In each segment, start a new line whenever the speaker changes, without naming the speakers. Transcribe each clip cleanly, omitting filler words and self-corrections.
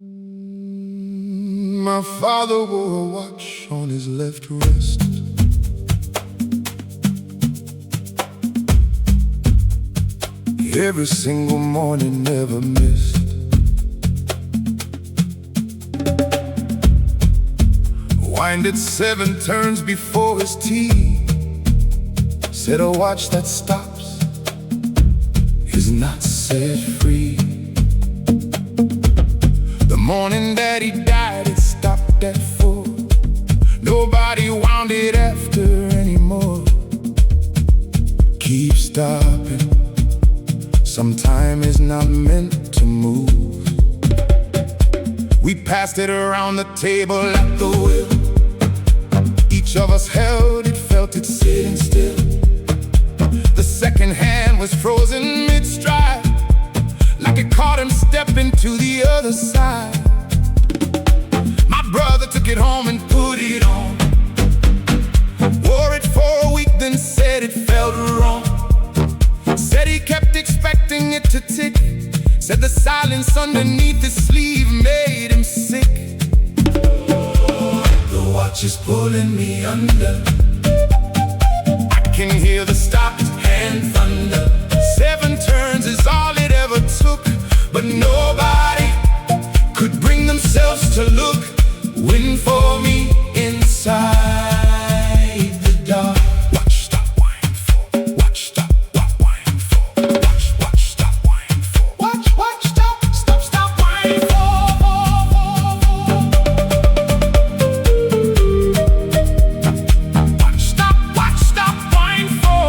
My father wore a watch on his left wrist. Every single morning, never missed. Winded 7 turns before his tea. Said a watch that stops is not set free. The morning that he died, it stopped at 4. Nobody wound it after anymore. Keep stopping. Some time is not meant to move. We passed it around the table at the wheel. Each of us held it, felt it sitting still. The second hand was frozen mid-stride, like it caught him stepping to the other side. My brother took it home and put it on. Wore it for a week, then said it felt wrong. Said he kept expecting it to tick. Said the silence underneath his sleeve made him sick. The watch is pulling me under. I can hear the stopped hand thunder. 7 turns is all it ever took, but nobody could bring themselves to look. Waiting for me inside the dark. Watch stop wine for. Watch stop wine for. Watch stop wine for. Watch stop wine for. Watch stop wine for.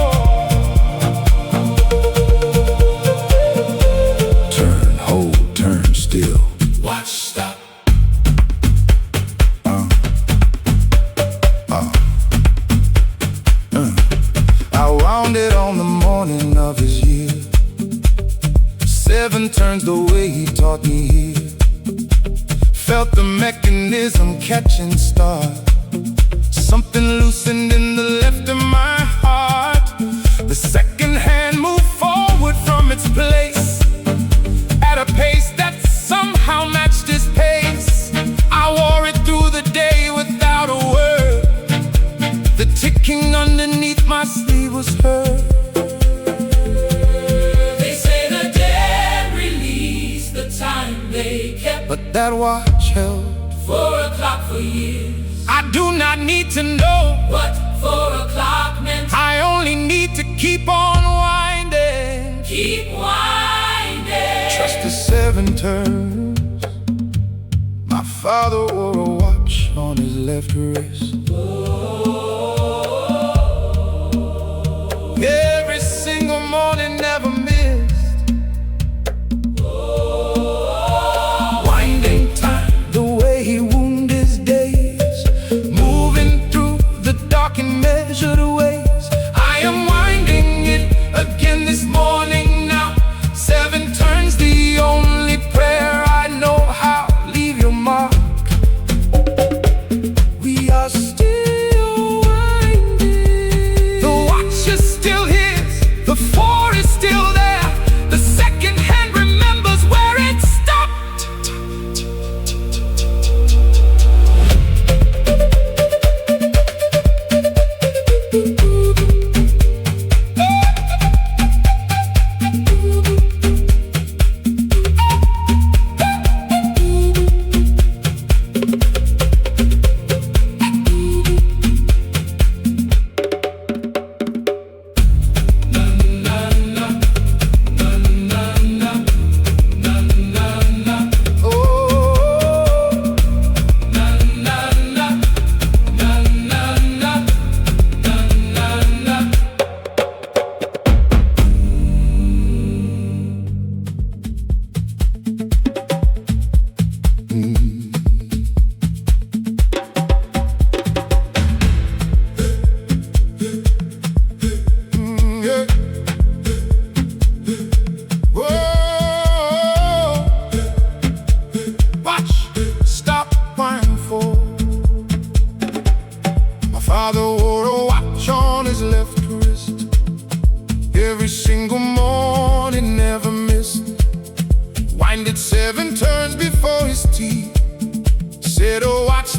Turn, hold, turn still. Watch stop. I wound it on the morning of his year. 7 turns the way he taught me here. Felt the mechanism catching start. Something loosened in the left of my heart. The second hand moved forward from its place at a pace that somehow matched his pace. I wore it through the day without a word. The ticking underneath my sleeve was heard.
They say the dead release the time they kept,
But that watch held.
4 o'clock for years.
I do not need to know.
What 4 o'clock meant,
I only need to keep on winding.
keep winding.
Trust the 7 turns. My father wore a watch on his left wrist. Every single morning, never missed. Winding time, the way he wound his days, moving through the dark and measured ways. I am winding it again this morning now. 7 turns, the only prayer I know how. Leave your mark. We are still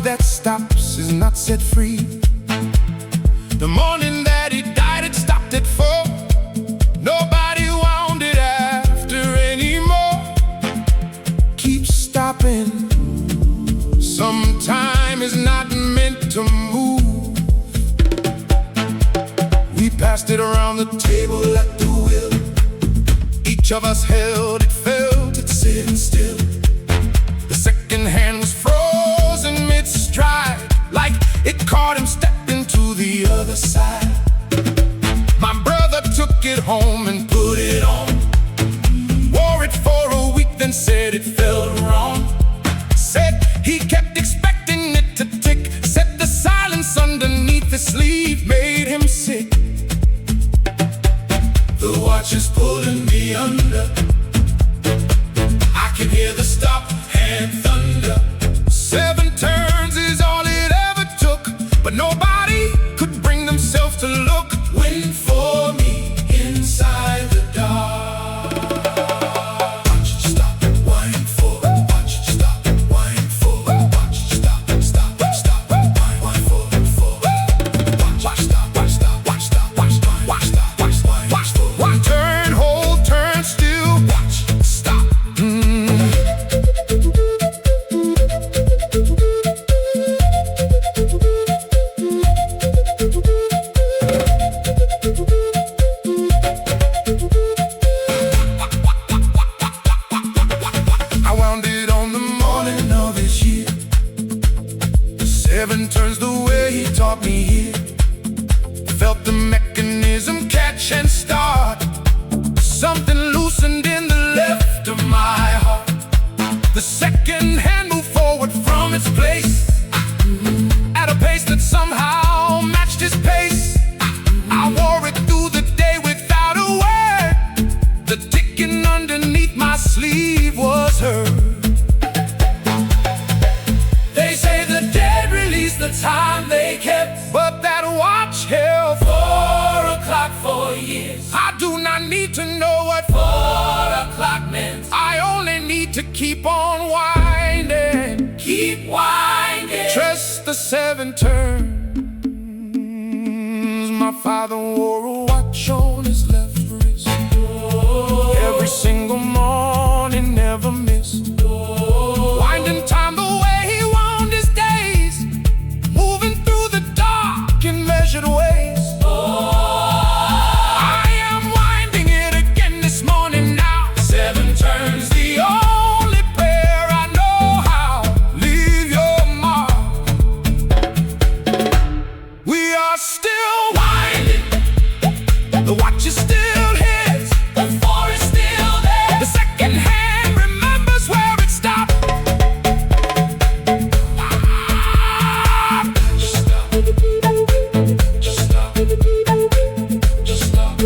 that stops is not set free. The morning that he died, it stopped at 4. Nobody wound it after anymore. Keep stopping. Some time is not meant to move. We passed it around the table at the wheel. Each of us held it, felt it sitting still. The second hand was frozen mid-stride, like it caught him stepping to the other side. My brother took it home and put it on. Wore it for a week, then said it felt wrong. Said he kept expecting it to tick. Said the silence underneath the sleeve made him sick. The watch is pulling me under. I can hear the stop and thunder. 7 turns is all it ever took, but nobody could bring themselves to look. Waiting for me inside the dark. Watch it stop, wind forward. Watch it stop, wind forward. Watch it stop, stop, stop, wind forward. Watch stop, watch stop, watch stop, watch stop, watch stop, watch stop, watch forward. One turn, hold, turn still. Watch, stop. I wound it on the morning of his year. 7 turns the way he taught me here. Felt the mechanism catch and start. Something loosened in the left of my heart. The second hand moved forward from its place at a pace that somehow matched his pace. I wore it through the day without a word. The ticking underneath my sleeve was heard. They say the dead release the time they kept, but that watch held 4 o'clock for years. I do not need to know what 4 o'clock meant. I only need to keep on winding. Keep winding. Trust the 7 turns. My father wore a watch on his left wrist. Every single morning, never missed. Winding time the way he wound his days, moving through the dark in measured ways. I am winding it again this morning now. 7 turns, the only prayer I know how. Leave your mark. We are still winding. The watch is still his. The 4 is still there. The second hand remembers where it stopped. Just stop. Just stop. Just stop.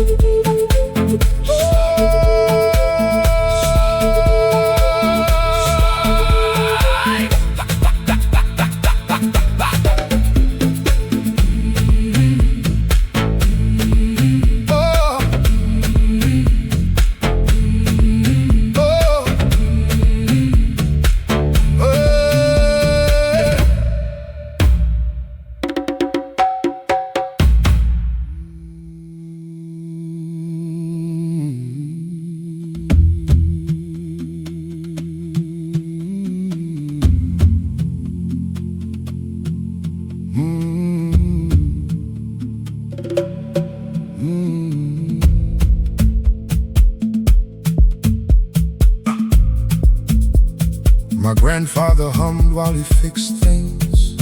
My grandfather hummed while he fixed things.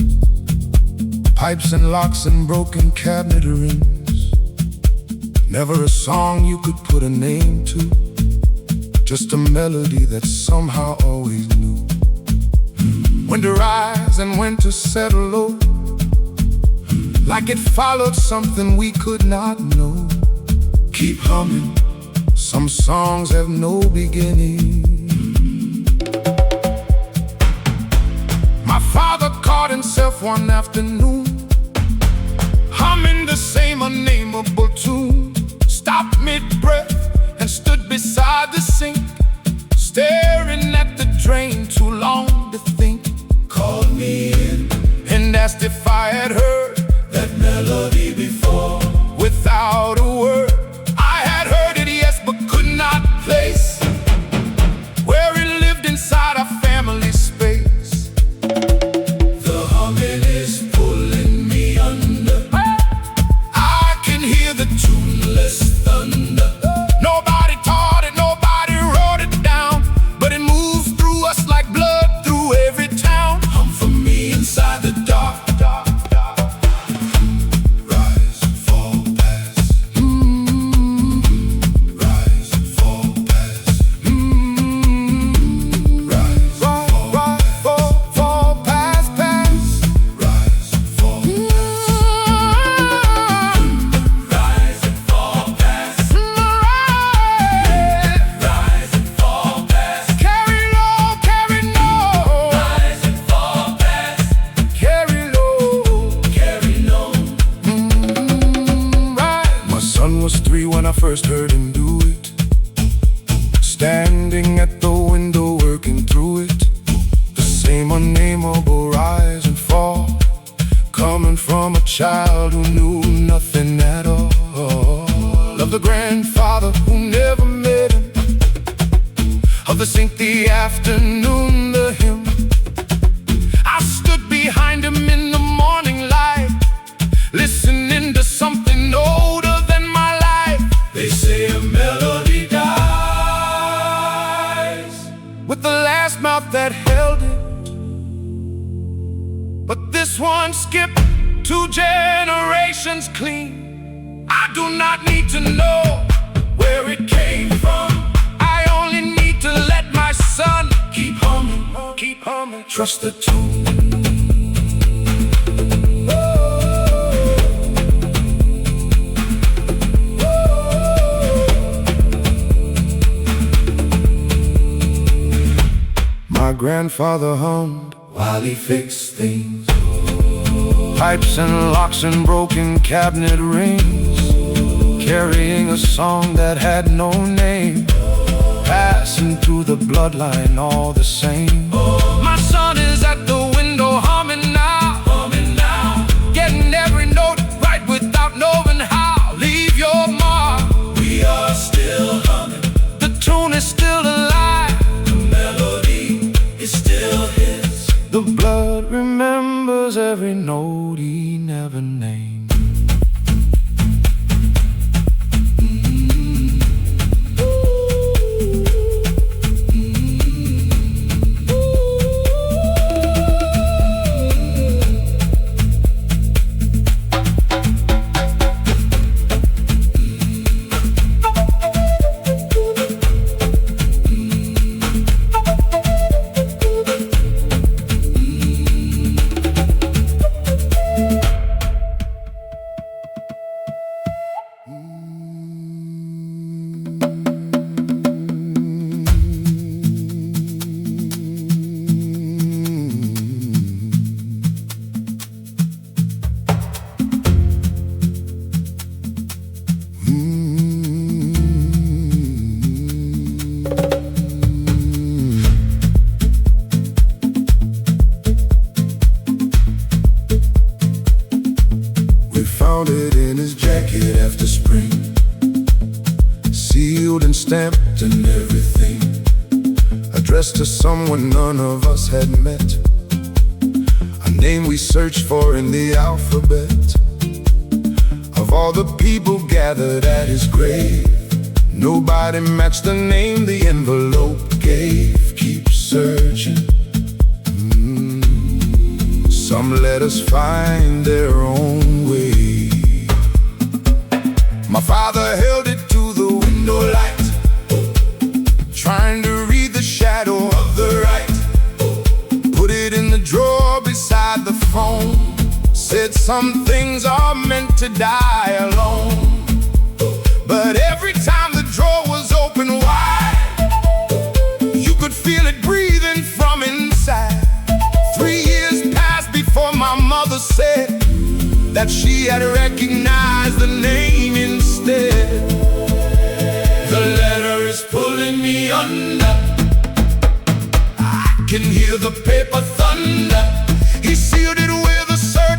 Pipes and locks and broken cabinet rings. Never a song you could put a name to, just a melody that somehow always knew when to rise and when to settle low, like it followed something we could not know. Keep humming, some songs have no beginning. My father caught himself one afternoon, humming the same unnameable tune. Stopped mid-breath and stood beside the sink, staring at the drain, too long to think. Called me in. asked if I had heard that melody before. Without a word, I had heard it, yes, but could not place where it lived inside our family space. The humming is pulling me under. I can hear the tuneless thunder. Nobody taught it, nobody wrote it down, but it moves through us like blood through every town. Hum for me inside the dark. Rise, fall, pass. Rise, fall, pass. Rise, fall, pass, pass. Rise, fall,
Rise and fall past. Rise and fall past.
carry low, carry low.
Rise and fall past.
Carry low.
Carry no.
My son was 3 when I first heard him do it. Standing at the window working through it. The same unnameable rise and fall, coming from a child who knew nothing at all. Of the grandfather who never met him, of the saint the afternoon, the hymn. I stood behind him in the morning light, listening to something older than my life.
They say a melody dies
With the last mouth that held it, but this one skipped 2 generations clean. I do not need to know where it came from. I only need to let my son keep humming, trust the tune. My grandfather hummed while he fixed things, pipes and locks and broken cabinet rings, carrying a song that had no name, passing through the bloodline all the same. My son is at the window humming now, getting every note right without knowing how. Leave your mark,
We are still humming.
the tune is still alive.
The melody is still his.
The blood remembers every note he never named. Found it in his jacket after spring, sealed and stamped and everything, addressed to someone none of us had met, a name we searched for in the alphabet. Of all the people gathered at his grave, nobody matched the name the envelope gave. Keep searching. Some letters find their own way. My father held it to the window light, trying to read the shadow of the right. Put it in the drawer beside the phone, said some things are meant to die alone. But every time the drawer was open wide, you could feel it breathing from inside. 3 years passed before my mother said that she had recognized the name instead. The letter is pulling me under. I can hear the paper thunder. He sealed it with a certain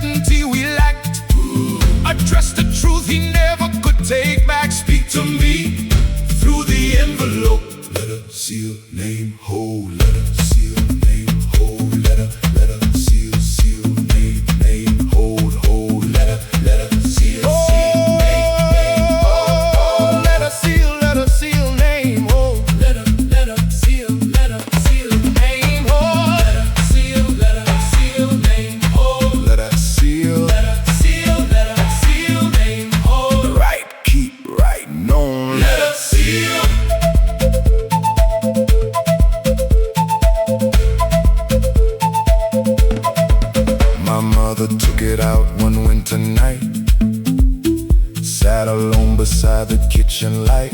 mother took it out one winter night, sat alone beside the kitchen light.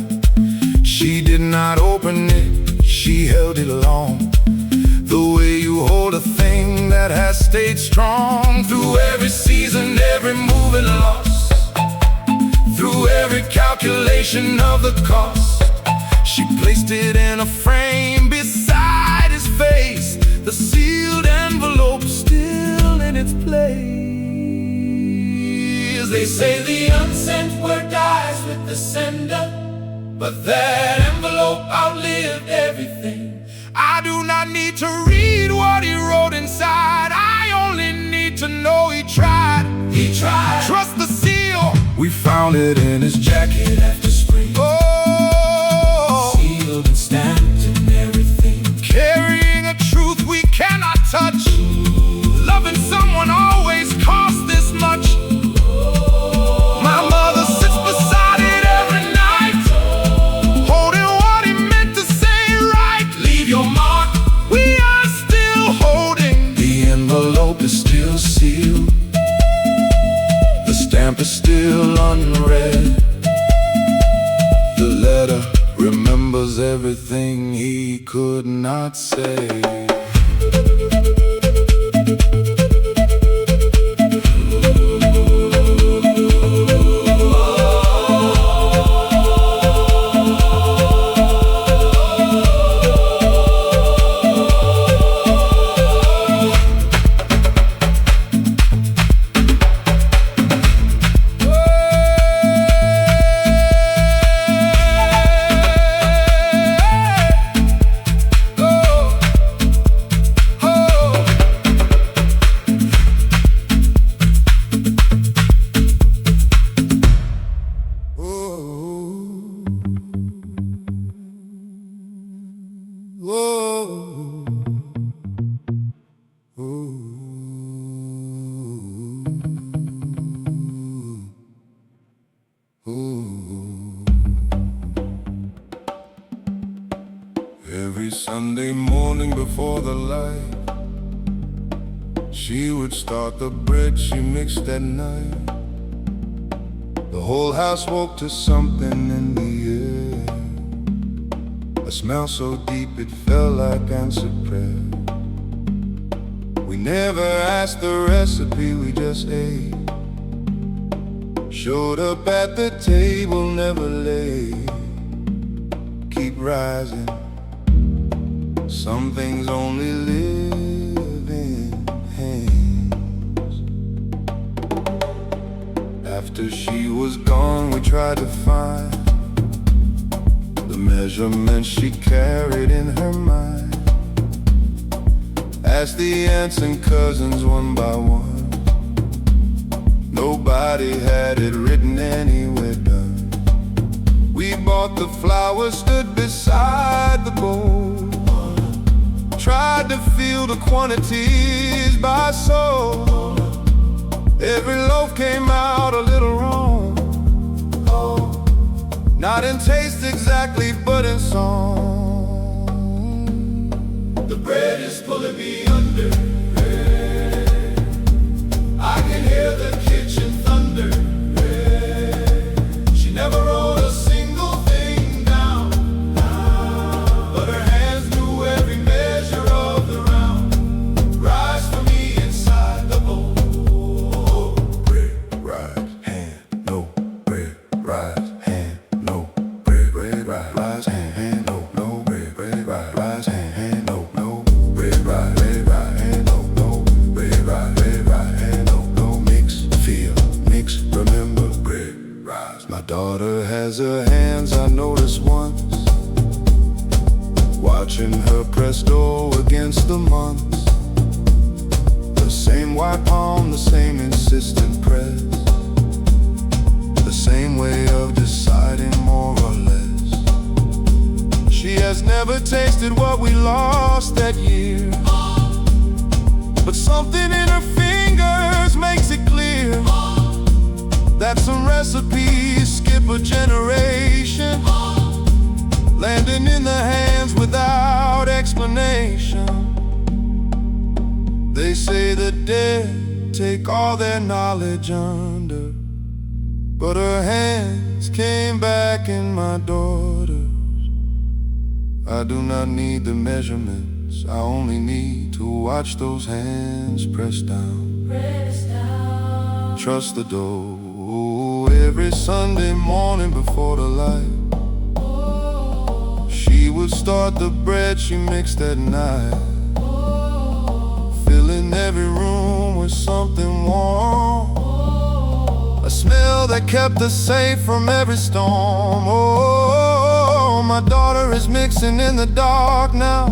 She did not open it, she held it long, the way you hold a thing that has stayed strong. Through every season, every move and loss, through every calculation of the cost, she placed it in a frame beside his face, the sealed envelope still in its place.
They say the unsent word dies with the sender, but that envelope outlived everything.
I do not need to read what he wrote inside, I only need to know he tried.
He tried.
Trust the seal. We found it in his jacket
after spring.
Oh,
sealed and stamped and everything,
carrying a truth we cannot touch. Loving someone always costs this much. My mother sits beside it every night, holding what he meant to say right.
Leave your mark.
We are still holding. The envelope is still sealed, the stamp is still unread. The letter remembers everything he could not say. Every Sunday morning before the light, she would start the bread she mixed at night. The whole house woke to something in the air, a smell so deep it felt like answered prayer. We never asked the recipe, we just ate. Showed up at the table, never late. Keep rising, some things only live in hands. After she was gone, we tried to find the measurements she carried in her mind. Asked the aunts and cousins one by one, nobody had it written anywhere done. We bought the flowers, stood beside the bowl, tried to feel the quantities by soul. Every loaf came out a little wrong, not in taste exactly, but in song.
The bread is pulling me under, I can hear the kitchen thunder. She never wrote a single thing down, but her hands knew every measure of the round. Rise for me inside the bowl.
Bread, rise, hand, no. Bread, rise, hand, no. Bread, rise, hand, no. Bread, rise, hand, no. Bread, rise, hand, no. Bread, rise, hand, no. Mix, feel, mix, remember. Bread, rise. My daughter has her hands, I noticed once, watching her press dough against the months. The same white palm, the same insistent press, the same way of deciding more or less. She has never tasted what we lost that year, but something in her fingers makes it clear that some recipes skip a generation, landing in the hands without explanation. They say the dead take all their knowledge under. But her hands came back in my daughter's. I do not need the measurements, I only need to watch those hands press down. Press down. Trust the dough. Every Sunday morning before the light, she would start the bread she mixed at night, filling every room with something warm, a smell that kept us safe from every storm. Oh, my daughter is mixing in the dark now,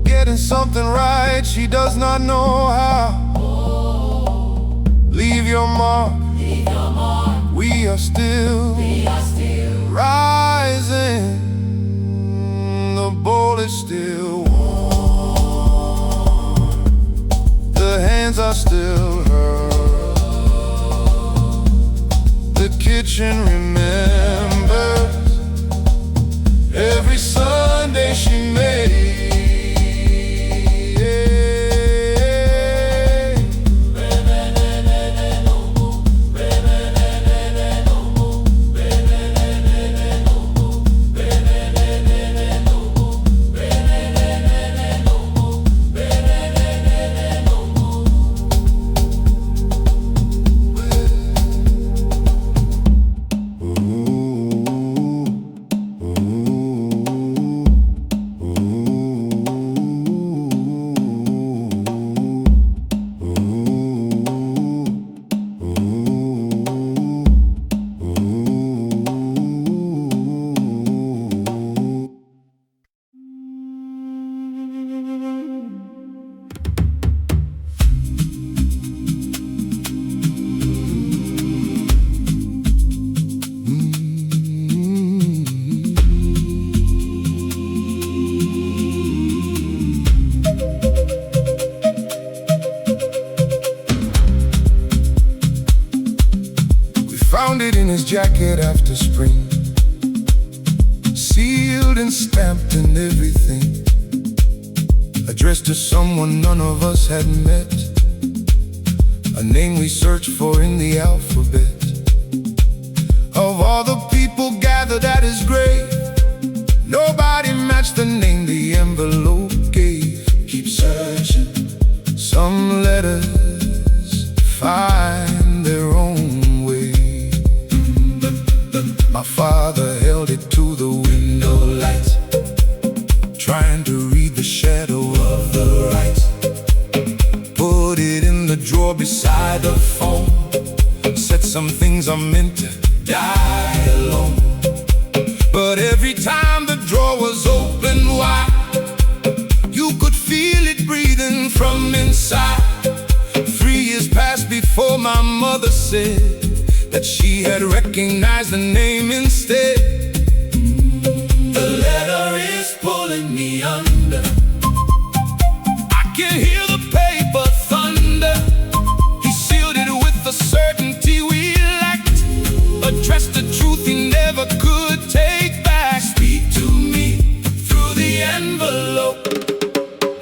getting something right, she does not know how. Leave your mark, we are still rising, the bowl is still warm, the hands are still hurt, the kitchen remembers every Sunday she made. Found it in his jacket after spring, sealed and stamped and everything, addressed to someone none of us had met, a name we searched for in the alphabet. Of all the people gathered at his grave, nobody matched the name the envelope gave. Keep searching, some letters find their own way. My father held it to the window light, trying to read the shadow of the right. Put it in the drawer beside the phone, said some things are meant to die alone. But every time the drawer was open wide, you could feel it breathing from inside. 3 years passed before my mother said that she had recognized the name instead. The letter is pulling me under, I can hear the paper thunder. He sealed it with the certainty we lacked, addressed the truth he never could take back. Speak to me through the envelope.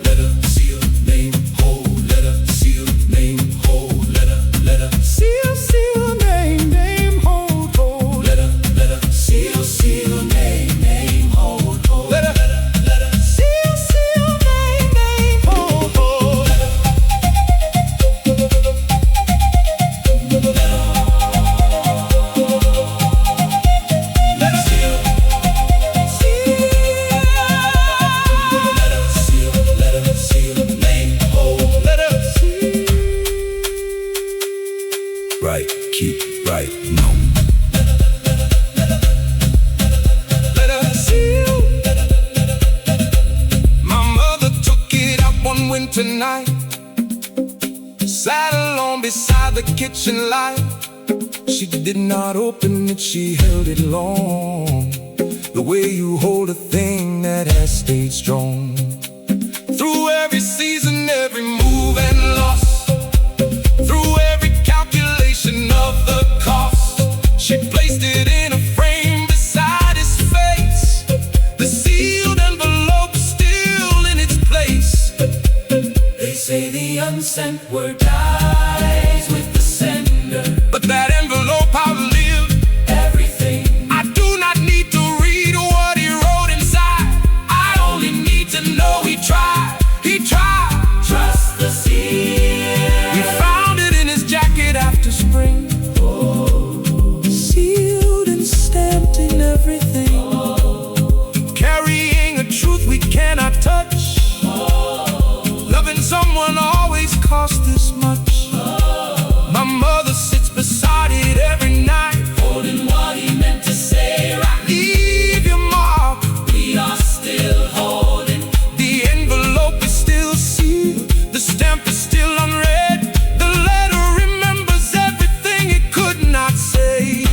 Letter, seal, name, hold. Letter, seal, name, hold. Letter, letter, seal, seal, name, name, hold, hold. Letter, letter, seal, seal, name, name, hold, hold. Letter, letter, letter, seal, seal, name, name, hold, hold. Letter, seal, seal. Letter, seal, name, hold. Letter, seal. Right, keep, right, no. Let her seal. My mother took it out one winter night, sat alone beside the kitchen light. She did not open it, she held it long, the way you hold a thing that has stayed strong. Through every season, every move and loss, through every calculation of the cost, she placed it in a frame beside his face, the sealed envelope still in its place. They
say the unsent word dies with the sender,
but that envelope outlived
everything.
I do not need to read what he wrote inside. I only need to know he tried. He tried.
Trust the seal.
We found it in his jacket after spring.
Oh,
sealed and stamped in everything.
oh,
Carrying a truth we cannot touch.
oh,
Loving someone always costs this much.
oh.
My mother sits beside it every night,
Holding what he meant to say right.
leave your mark.
We are still holding.
The envelope is still sealed, the stamp is still unread. The letter remembers everything it could not say.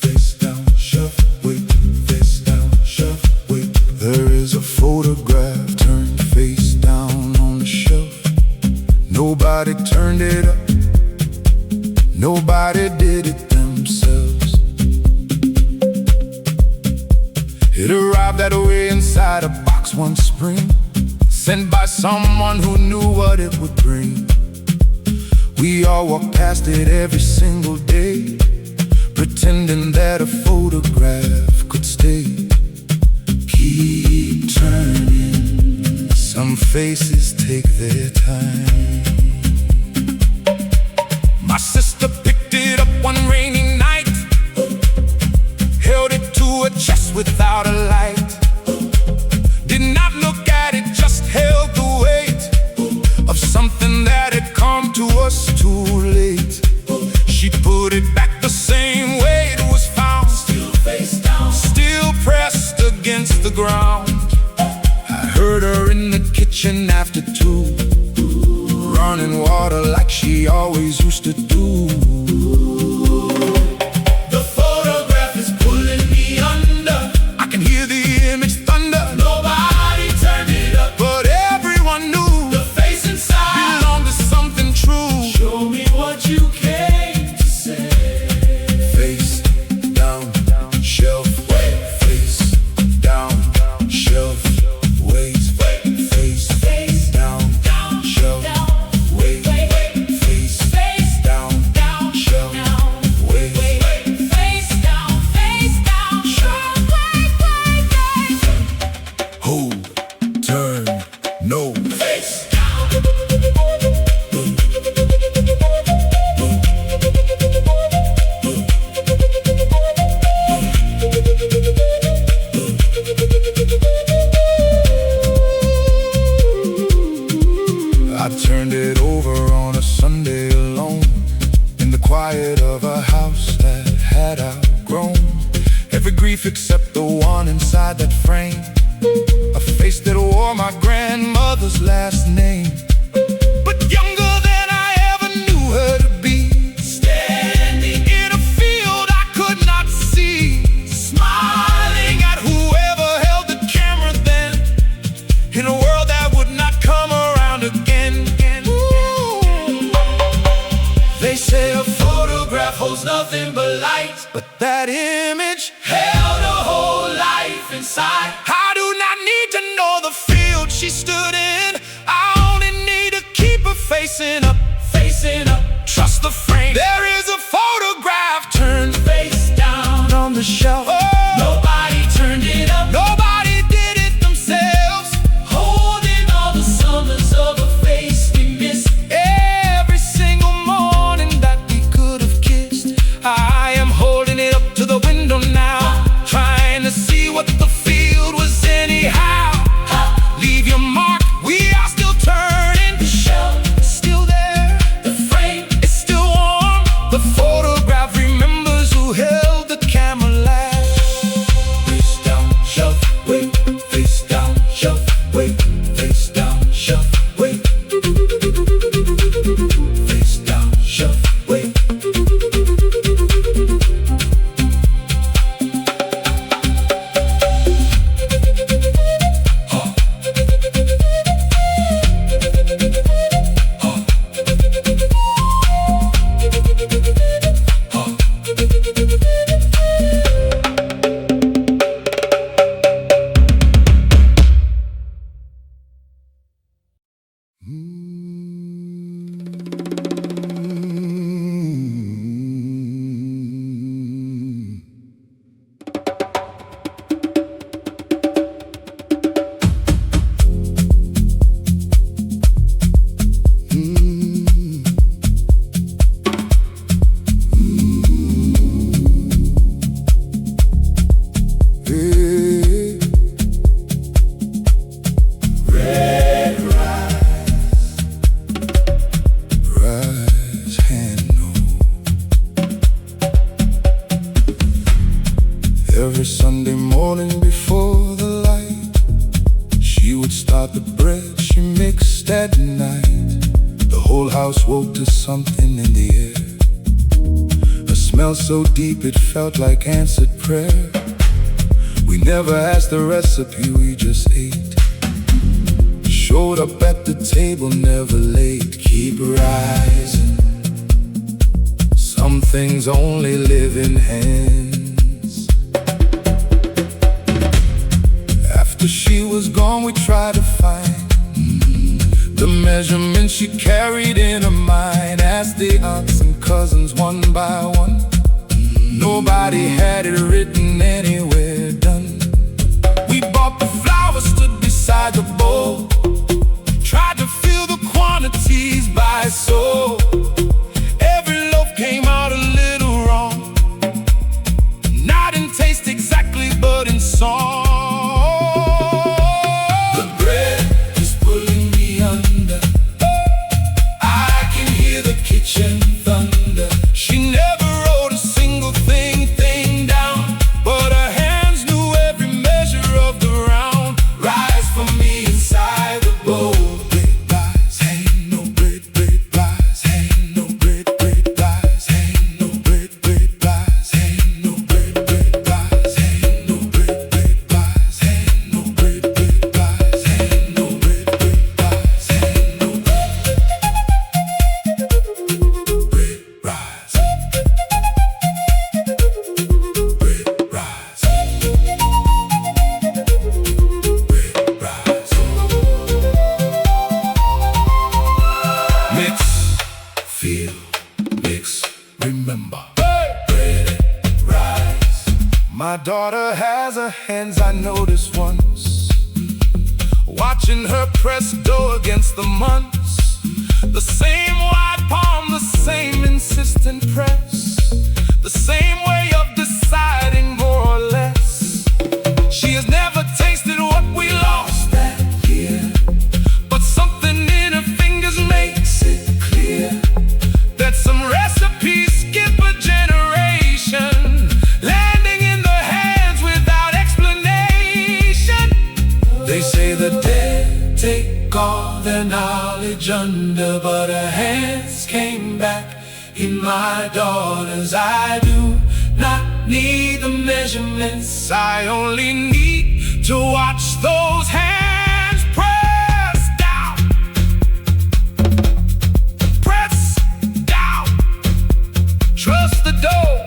Face down, shove, wait. Face down, shove, wait. There is a photograph turned face down on the shelf. Nobody turned it up. Nobody did it themselves. It arrived that way inside a box one spring, sent by someone who knew what it would bring. We all walk past it every single day, pretending that a photograph could stay. Keep turning, some faces take their time. My sister picked it up one rainy night, held it to her chest without a light. Did not look at it, just held the weight of something that had come to us too late. She put it back the same way it was found,
Still face down.
still pressed against the ground. I heard her in the kitchen after 2, running water like she always used to do.
The photograph is pulling me under.
I can hear the image thunder,
Nobody turned it up.
but everyone knew
The face inside.
belonged to something true.
Show me what you came to say.
Face down, shelf, wait. Face down, shelf, wait. Face down, shelf, wait. Face down, shelf, wait.
Face down, shelf, wait.
Hold, turn, no.
Face down.
I turned it over on a Sunday alone, in the quiet of a house that had outgrown every grief except the one inside that frame. A face that wore my grandmother's last name, but younger than I ever knew her to be.
Standing,
In a field I could not see, smiling at whoever held the camera then, in a world that would not come around again. Ooh. They say a photograph holds nothing but light, but that image
held a whole life inside.
I do not need to know the field she stood in. I only need to keep her facing up.
Facing up.
Trust the frame. There is a photograph turned
Face down.
on the shelf.
Nobody turned it up.
Nobody did it themselves.
Holding all the summers of a face we miss.
Every single morning that we could have kissed, I am holding it up to the window now. Every Sunday morning before the light, she would start the bread she mixed at night. The whole house woke to something in the air, a smell so deep it felt like answered prayer. We never asked the recipe, we just ate. Showed up at the table, never late. Keep rising. Some things only live in hands. After she was gone, we tried to find the measurements she carried in her mind. Asked the aunts and cousins one by one. Nobody had it written anywhere done. We bought the flowers, stood beside the bowl, tried to fill the quantities by soul. Every loaf came out a little wrong, not in taste exactly, but in song. The bread is pulling me under, I can hear the kitchen thunder. She never wrote a single thing down, but her hands knew every measure of the round. Rise for me inside the bowl. Remember, bread rise. My daughter has her hands, I noticed once, watching her press dough against the months. The same wide palm, the same insistent press, the same way of deciding more or less. She has never tasted what we lost that year, but something in her fingers makes it clear that some recipes skip a generation, landing in the hands without explanation. They say the dead take all their knowledge under, but her hands came back in my daughter's. I do not need the measurements, I only need to watch those hands press down. Press down. Trust the dough.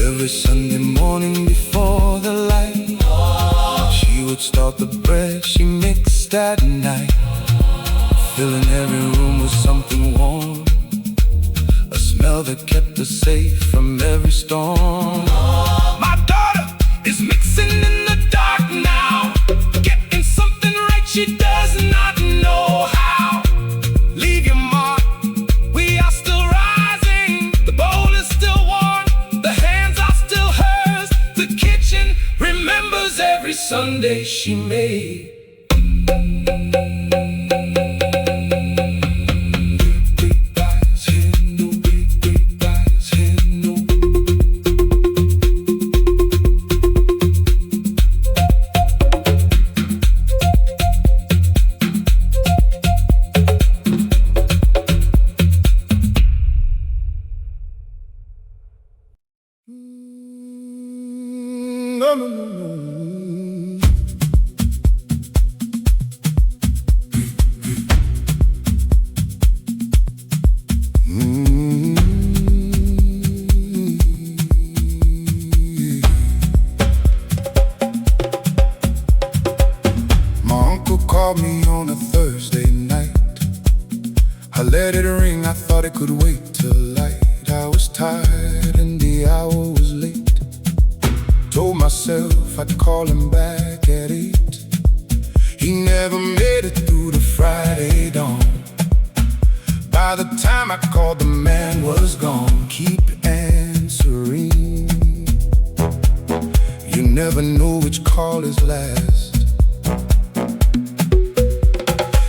Every Sunday morning before the light, she would start the bread she mixed at night, filling every room with something warm, a smell that kept us safe from every storm. My daughter is mixing in the dark now, getting something right, she does not know how. Leave your mark, we are still rising. The bowl is still warm, the hands are still hers. The kitchen remembers every Sunday she made. No, no, no, no. My uncle called me on a Thursday night. I let it ring, I thought it could wait till light. I was tired and the hour was late. Told myself I'd call him back at 8. He never made it through the Friday dawn. By the time I called, the man was gone. Keep answering, you never know which call is last.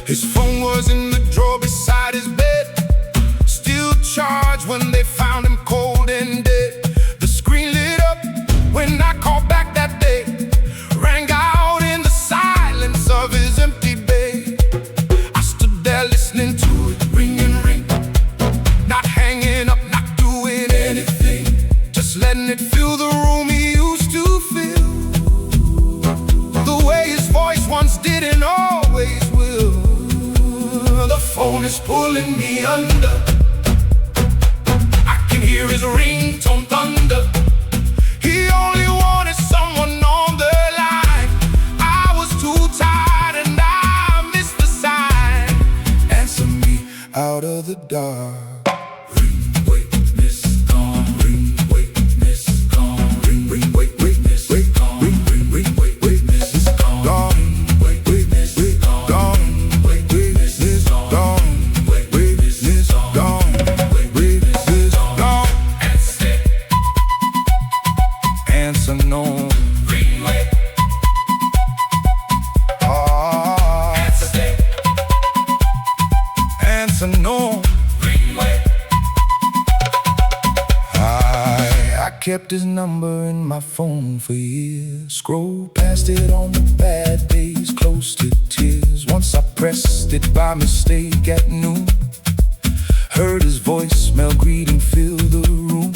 His phone was in the drawer beside his bed, still charged when they found him cold and dead. The screen lit just letting it fill the room he used to fill. The way his voice once did and always will. The phone is pulling me under. I can hear his ringtone thunder. He only wanted someone on the line. I was too tired and I missed the sign. Answer me out of the dark. I kept his number in my phone for years. Scroll past it on the bad days, close to tears. Once I pressed it by mistake at noon. Heard his voicemail greeting fill the room.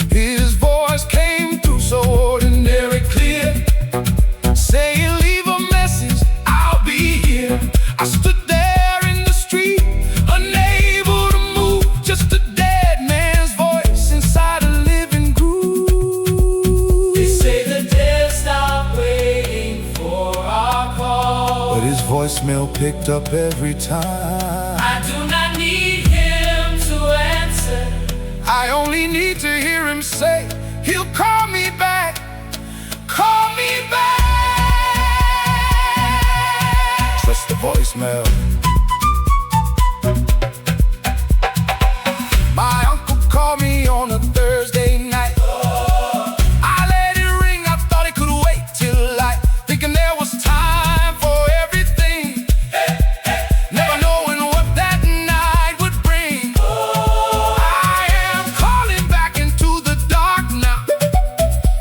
His voice came through so ordinary clear, saying leave a message, I'll be here. I stood there in the street, unable to move, just a dead man's voice inside a living groove.
They say the dead stop waiting for our call,
but his voicemail picked up every time.
I do not need him to answer.
I only need to hear him say, he'll call me back, call me back. Trust the voicemail. My uncle called me on a Thursday night. I let it ring, I thought it could wait till light, thinking there was time for everything, never knowing what that night would bring. I am calling back into the dark now,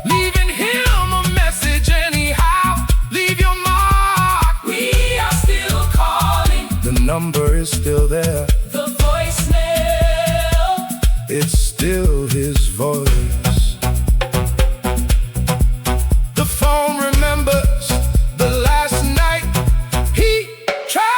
leaving him a message anyhow. Leave your mark.
We are still calling.
The number is still there.
The voicemail,
It's still his voice. The phone remembers the last night he tried.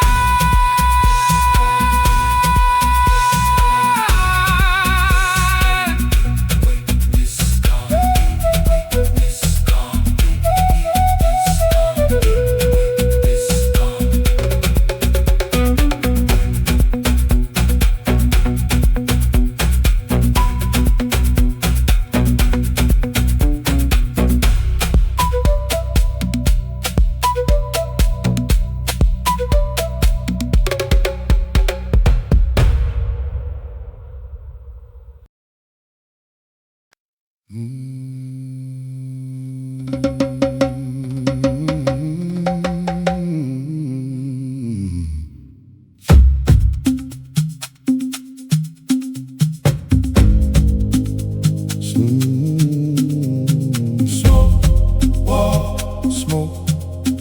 Smoke,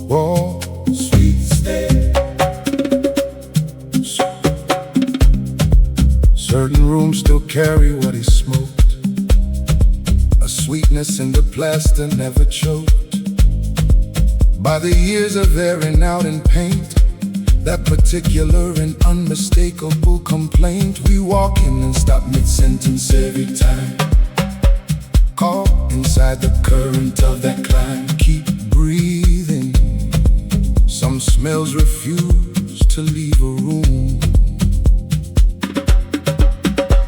wall,
sweet stay.
certain rooms still carry what he smoked. A sweetness in the plaster never choked. By the years of airing out in paint, that particular and unmistakable complaint, we walk in and stop mid-sentence every time. Caught inside the current of that climb, keep breathing. Some smells refuse to leave a room.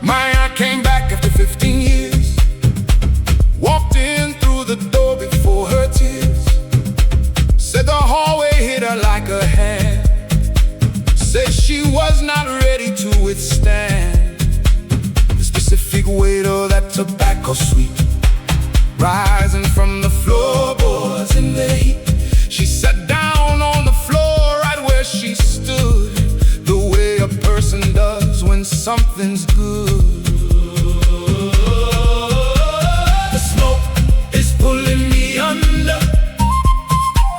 My aunt came back after 15 years, walked in through the door before her tears. Said the hallway hit her like a hand, said she was not ready to withstand the specific weight of that tobacco sweet rising from the floorboards in the heat. She sat down on the floor right where she stood, the way a person does when something's good. The smoke is pulling me under.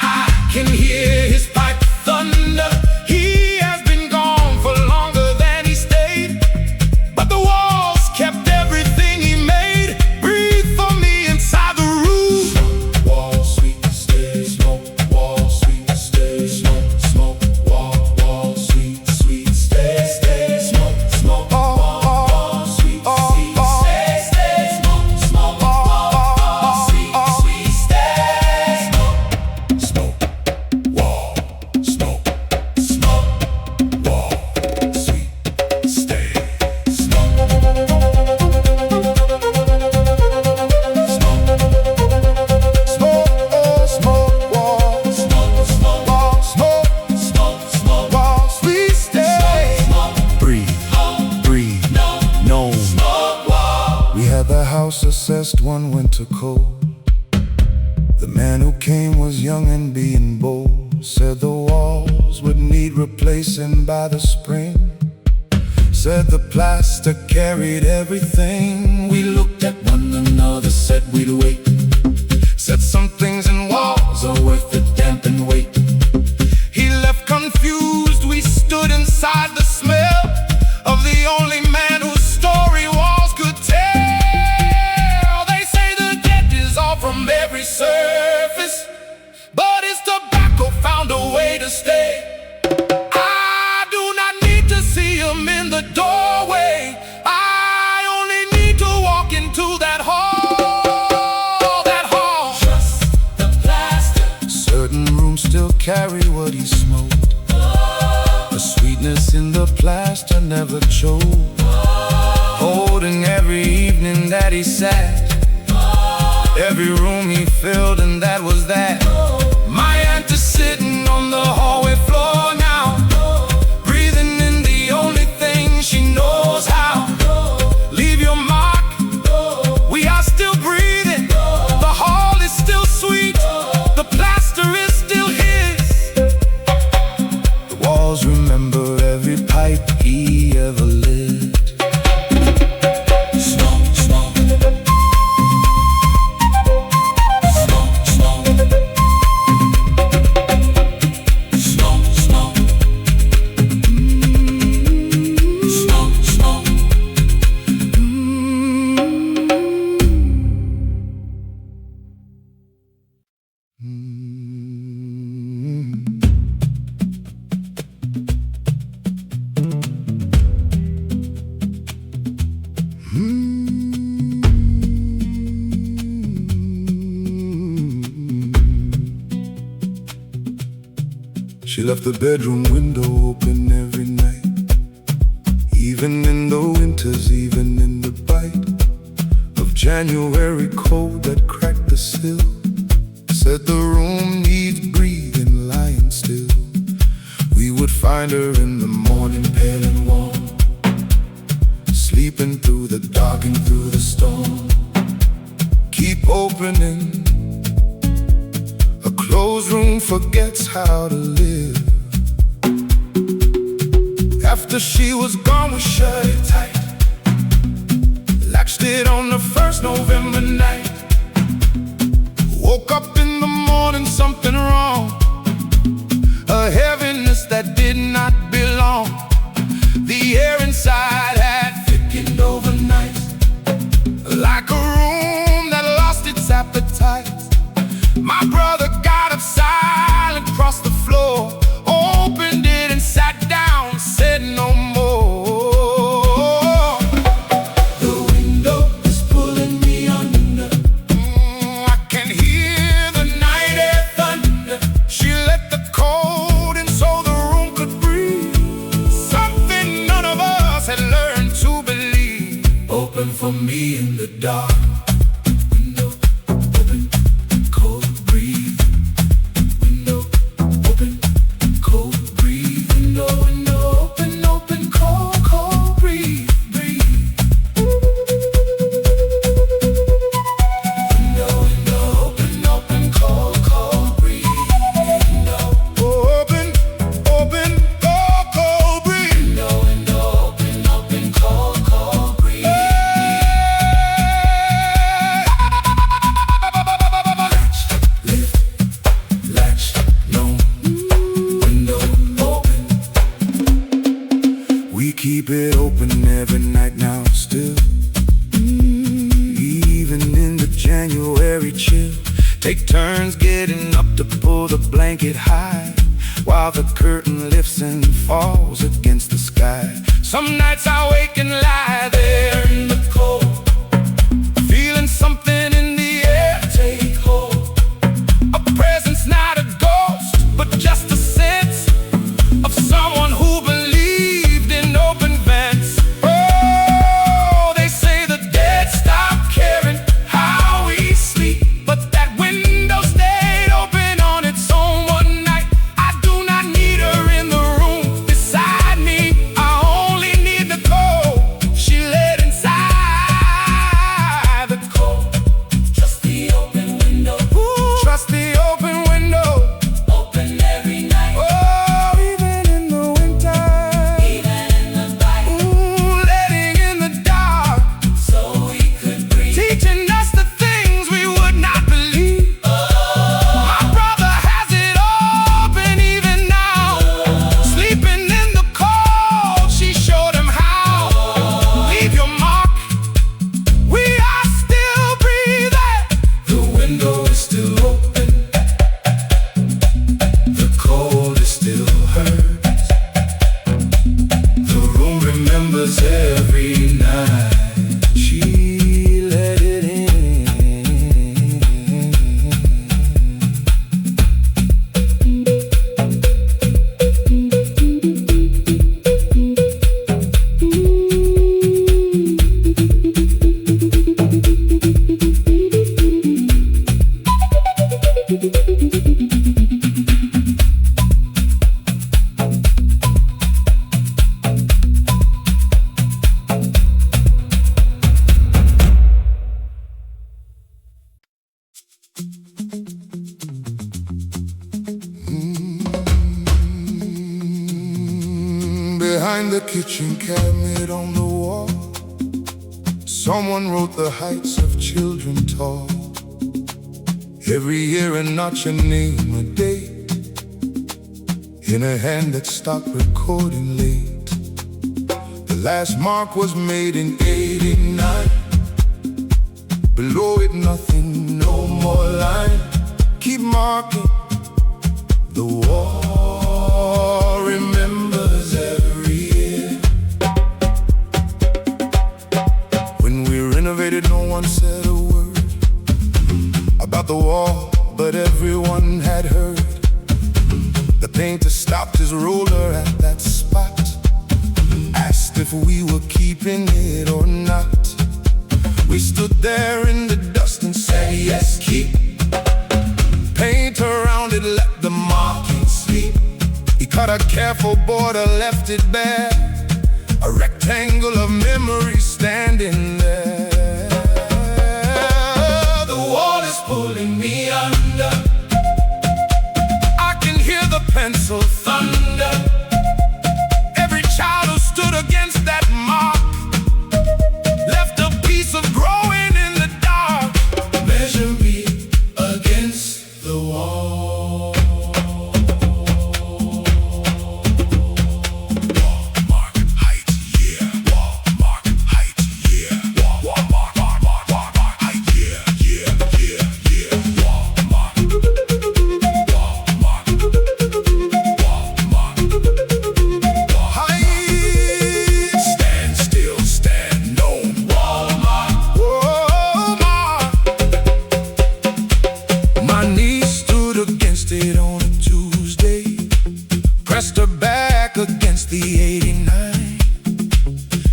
I can hear his pipe thunder. He has been gone for longer than he stayed, but the walls kept everything he made. Breathe for me obsessed one winter cold. The man who came was young and being bold. Said the walls would need replacing by the spring. Said the plaster carried everything. We looked at one another, said we'd wait. Said some things in walls are worth the damp and weight. He left confused, we stood inside the smell of the only man whose story walls could tell. They say the debt is all from every surface, but his tobacco found a way to stay. I do not need to see him in the doorway. I only need to walk into that hall, that hall.
Just the plaster.
Certain rooms still carry what he smoked. The sweetness in the plaster never choked. Holding every evening that he sat, every room he filled, and that was that. My aunt is sitting on the hallway floor now, breathing in the only thing she knows how. Leave your mark, we are still breathing. The hall is still sweet, the plaster is still his. The walls remember every pipe he ever lit.
Smoke, smoke. Smoke, smoke. Smoke, smoke. Smoke, smoke.
She left the bedroom window open every night, even in the winters, even in the bite of January cold that cracked the sill. Said the room needs breathing, lying still. We would find her in the morning, pale and warm, sleeping through the dark and through the storm. Keep opening. A closed room forgets how to live. After she was gone, we shut it tight, latched it on the first November night. Woke up in the morning, something wrong, a heaviness that did not belong. The air inside had thickened overnight, like a room that lost its appetite. My brother got up silent, crossed the floor, opened it and sat down, said no more.
The window is pulling me under.
I can hear the night air thunder. She let the cold in so the room could breathe, something none of us had learned to believe.
Open for me in the dark. Window open, cold breathe. Window open, cold breathe. Window, window open, open, cold, cold breathe, breathe. Window, window open, open, cold, cold breathe. Window,
Open, open, cold, cold breeze.
window, window open, open, cold, cold breathe. Latch, no. Window open.
We keep it open every night now still, even in the January chill. Take turns getting up to pull the blanket high, while the curtain lifts and falls against the sky. Some nights I wake and lie there in the cold, feeling something in the air take hold. A presence, not a ghost, but just a sense of someone who believed in open vents. Oh, they say the dead stop caring how we sleep, but that window stayed open on its own one night. I do not need her in the room beside me, I only need the cold she let inside. Behind the kitchen cabinet on the wall, someone wrote the heights of children tall. Every year a notch, a name, a date, in a hand that stopped recording late. The last mark was made in '89. Below it nothing, no more line. Keep marking the wall, remembers every year. When we renovated, no one said a word about the wall, but everyone had heard. The painter stopped his roller at that spot, asked if we were keeping it or not. We stood there in the dust and said, yes, keep. Paint around it, let the marking sleep. He cut a careful border, left it bare, a rectangle of memory standing there. The wall is pulling me under. I can hear the pencil thunder. Every child who stood against that mark left a piece of growing in the dark. Measure me against the wall. Wall mark height, yeah. Wall mark height, yeah. Wall mark height, yeah, yeah, yeah, yeah. Wall mark height. Stand still, stand no. Wall mark. My niece stood against it on a Tuesday, pressed her back against the '89.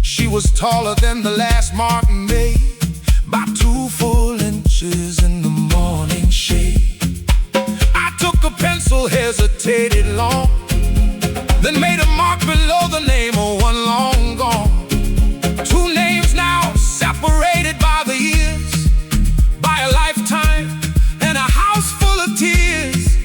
She was taller than the last mark made by 2 full inches in the morning shade. I took a pencil, hesitated long, then made a mark below the name of one long gone. 2 names now separated by the years, by a lifetime and a house full of tears.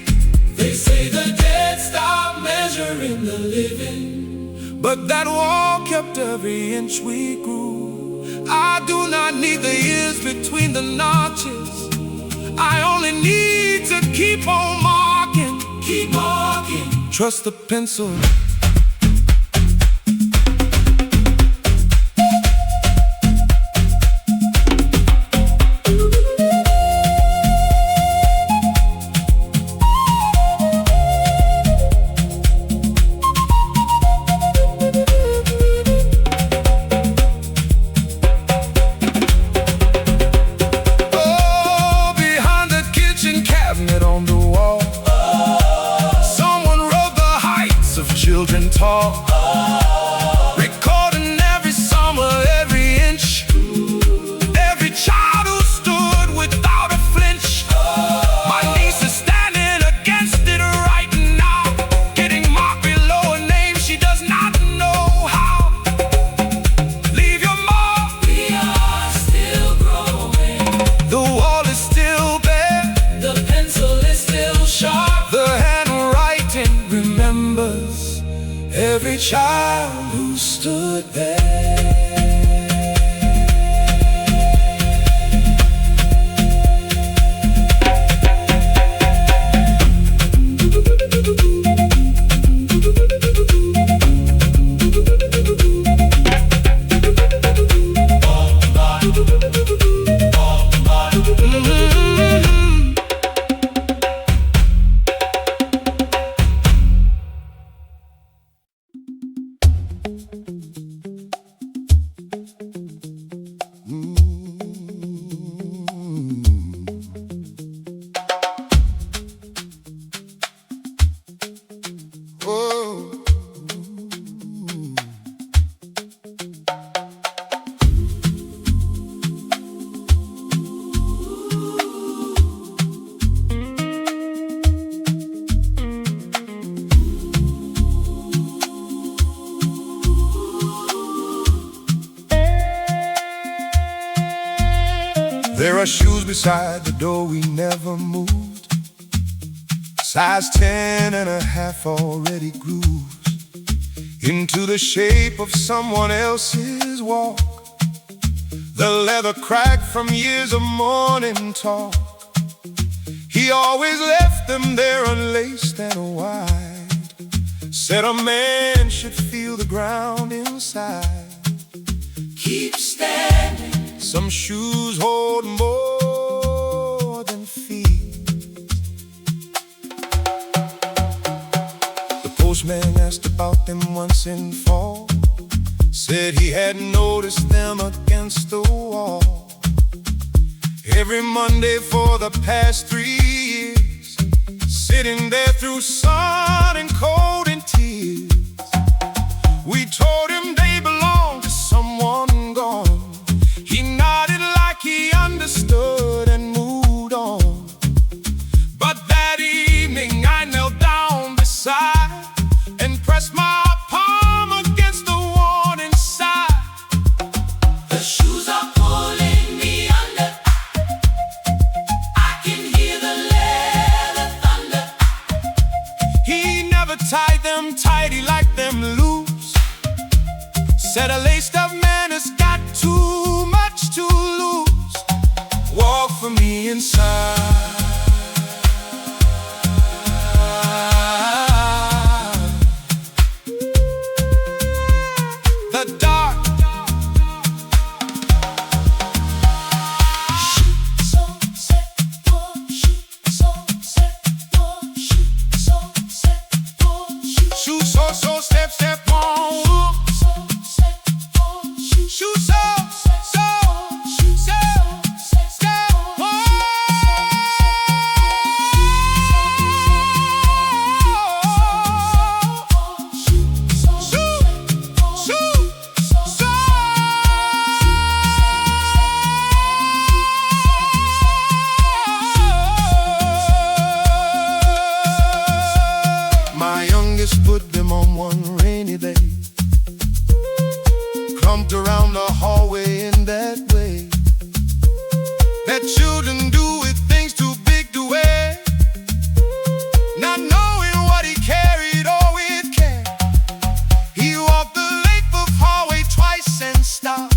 They say the dead stop measuring the living, but that wall kept every inch we grew. I do not need the years between the notches, I only need to keep on marking. Keep marking. Trust the pencil. On the wall, someone wrote the heights of children tall, recording every summer, every inch, every child who stood without a flinch. My niece is standing against it right now, getting marked below a name she does not know how. Leave your mark. We are still growing. The wall is still bare. The pencil is still sharp. The handwriting remembers every child who stood there. There are shoes beside the door we never moved, size 10 and a half already grooved. into the shape of someone else's walk. The leather cracked from years of morning talk. He always left them there unlaced and wide. Said a man should feel the ground inside.
Keep standing.
Some shoes hold more than feet. The postman asked about them once in fall. Said he had noticed them against the wall. Every Monday for the past 3 years, sitting there through sun and cold and tears. We told him they belonged to someone gone. He nodded like he understood and moved on. But that evening I knelt down beside and pressed my palm against the warning side.
The shoes are pulling me under. I can hear the leather thunder.
He never tied them tight, he liked them loose. Said a laced-up man has got too much to lose. Walk for me inside. The dark.
Shoot, so, set, for, shoot, so, set, for, shoot, so, set, for, shoot.
Shoot so, step, step on.
So, set, for, shoot.
Shoot so, step on. My youngest put them on one rainy day. Clumped around the hallway in that way that children do with things too big to wear. Not knowing what he carried or with care, he walked the length of hallway twice and stopped.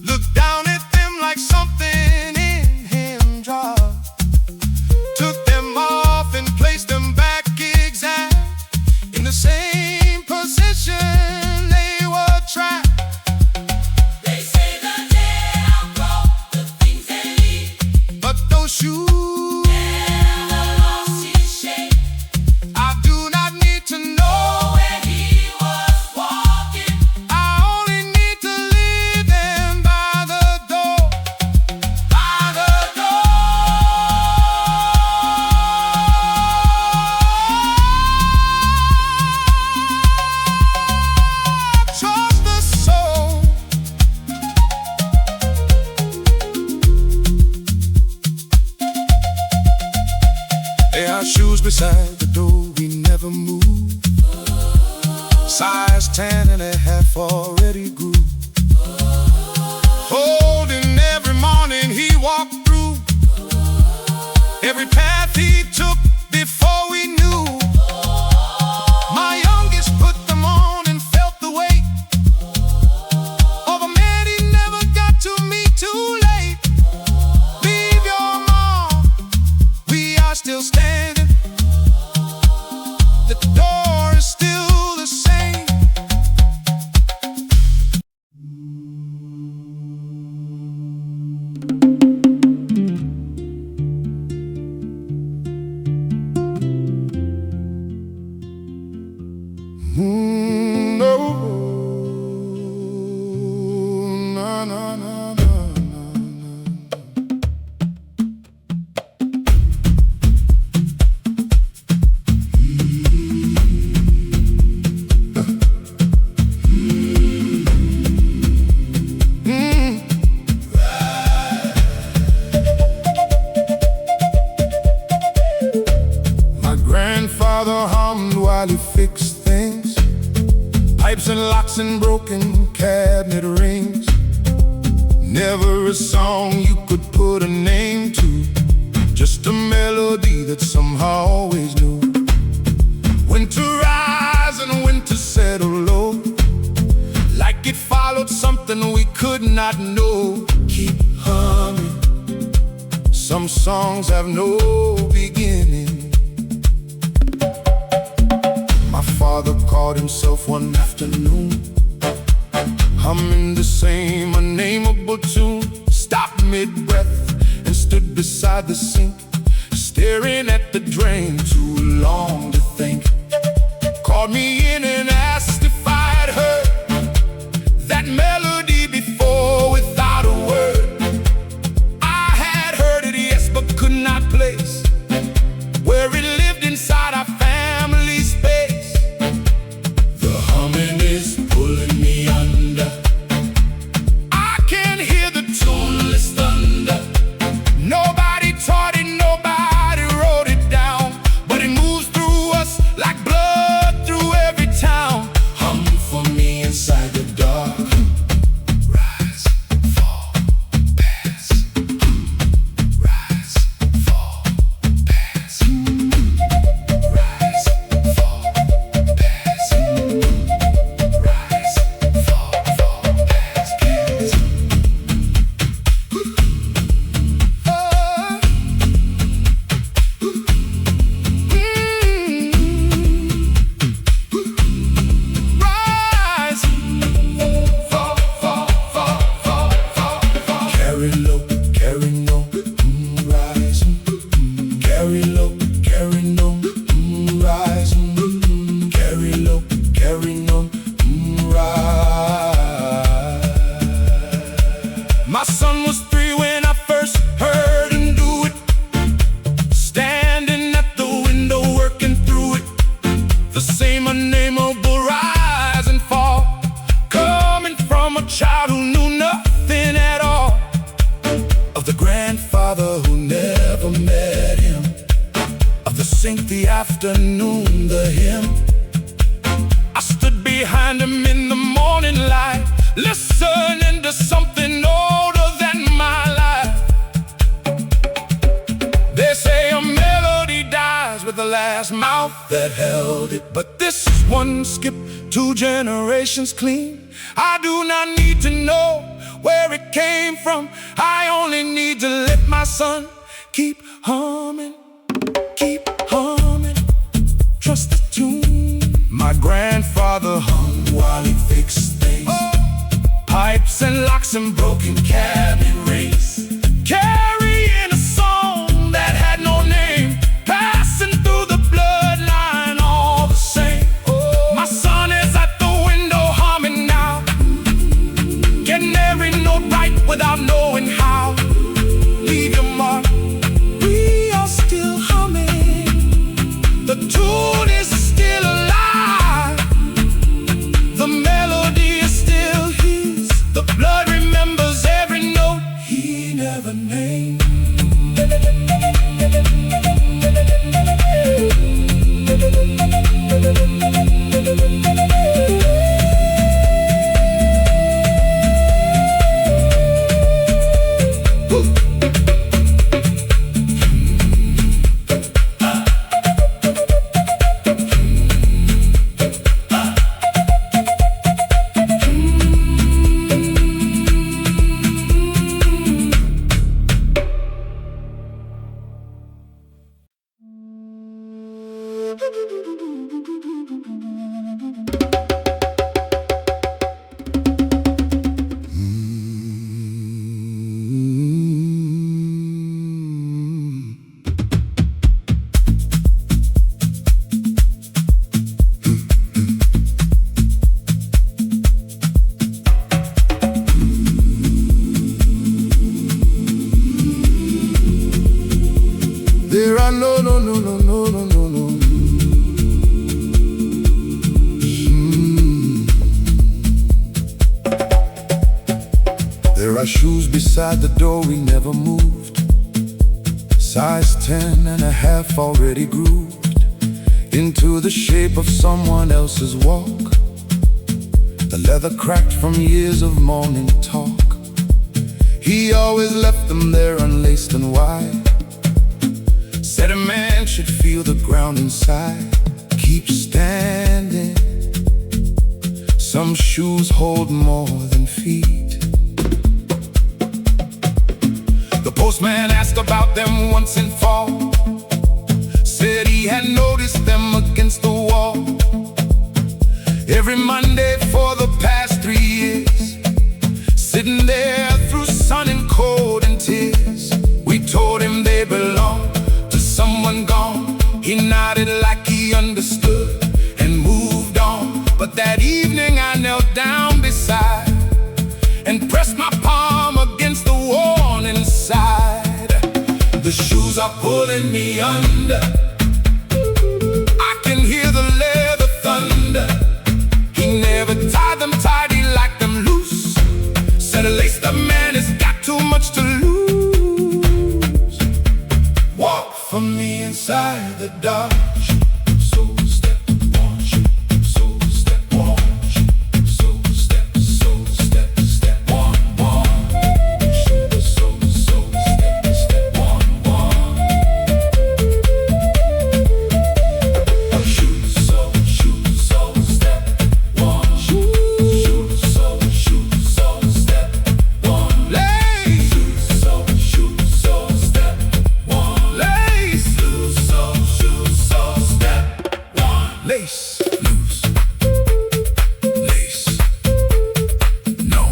Looked down at them like something in him dropped. Took them off and placed them back exact in the same position they were trapped.
They say the dead outgrow the things they leave.
But those shoes,
Never lost his shape.
I do not need to know.
Where he was walking,
I only need to leave them by the door.
by the door.
Trust the soul. There are shoes beside the door, we never move. Size 10.5 already grew. Holding every morning he walked through. Every path he took before we knew. My youngest put them on and felt the weight of a man he never got to meet too late. Leave your mark, we are still standing. The door is still the same. No, na na na na na. My grandfather hummed while he fixed things, pipes and locks and broken cabinet rings. Never a song you could put a name to, just a melody that somehow always knew when to rise and when to settle low. could not know. Keep humming. Some songs have no beginning. My father caught himself one afternoon, humming the same unnameable tune. Stopped mid-breath and stood beside the sink, staring at the drain, too long to think. Called me in and asked if I'd heard that melody before without a word. I had heard it, yes, but could not place where it lived inside our family space. The humming is pulling me under. I can hear the tuneless thunder. Nobody taught it, nobody wrote it down, but it moves through us like blood through every town. Hum for me inside the dark. Rise, fall, pass. Rise, fall, pass. Rise, fall, pass. Rise, fall, pass, pass. Rise, fall, fall, fall, fall, fall, fall. Carry low, carry no, rise. Carry low, carry no, rise. Carry low, carry no, rise. My son was 3 when I first heard him do it, standing at the window working through it. The same unnameable rise and fall, coming from a child who knew nothing at all of the grandfather who never met him, of the sink, the afternoon, the hymn. I stood behind him in the morning light, listening to something older than my life. They say a melody dies with the last mouth that held it, but this one skipped 2 generations clean. I do not need to know where it came from. I only need to let my son keep humming, keep humming. Trust the tune. My grandfather hummed while he fixed things, pipes and locks and broken cabinet rings, carrying a song that had no name, passing through the bloodline all the same. My son is at the window humming now, getting every note right without knowing how. Leave your mark, we are still humming. The tune is still alive. The melody is still his. The blood remembers every note he never named. There are no. There are shoes beside the door we never moved, size 10.5 already grooved into the shape of someone else's walk. The leather cracked from years of morning talk. He always left them there unlaced and wide. Said a man should feel the ground inside. Keep standing. Some shoes hold more than feet. Postman asked about them once in fall. Said he had noticed them against the wall every Monday for the past 3 years, sitting there through sun and cold and tears. We told him they belong to someone gone. He nodded like he understood and moved on. But that evening I knelt down beside and pressed my palm against the wall inside. The shoes are pulling me under. I can hear the leather thunder. He never tied them tight, he liked them loose. Said a laced up man has got too much to lose. Walk for me inside the dark. So step one, so step one, so step, step one, one. So step one, one. Shoot, so step one. Shoot, so step one. Lace. Shoot, so step one. Lace. So step one. Lace. Loose. Lace. No.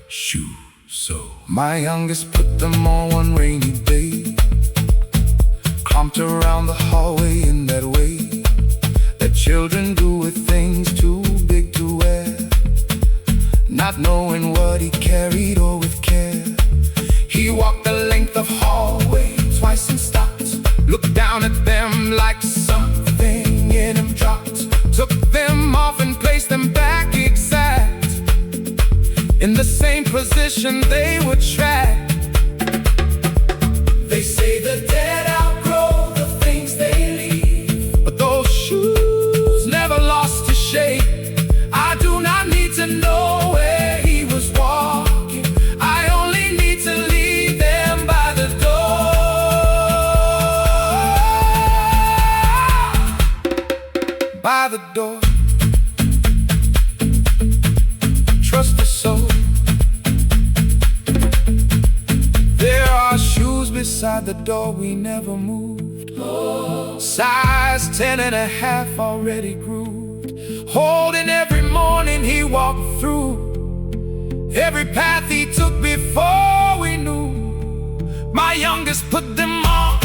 Shoe. So. My youngest put them on one rainy day, clumped around the hallway in that way that children do with things too big to wear, not knowing what he carried or with care. He walked the length of hallway twice and stopped, looked down at them like something in him dropped, took them off and placed them back exact in the same position they were trapped. They say the dead outgrow the things they leave, but those shoes never lost his shape. I do not need to know where he was walking. I only need to leave them by the door. By the door. Trust the soul. There are shoes beside the door we never moved. Size 10.5 already grooved. Holding every morning he walked through. Every path he took before we knew. My youngest put them on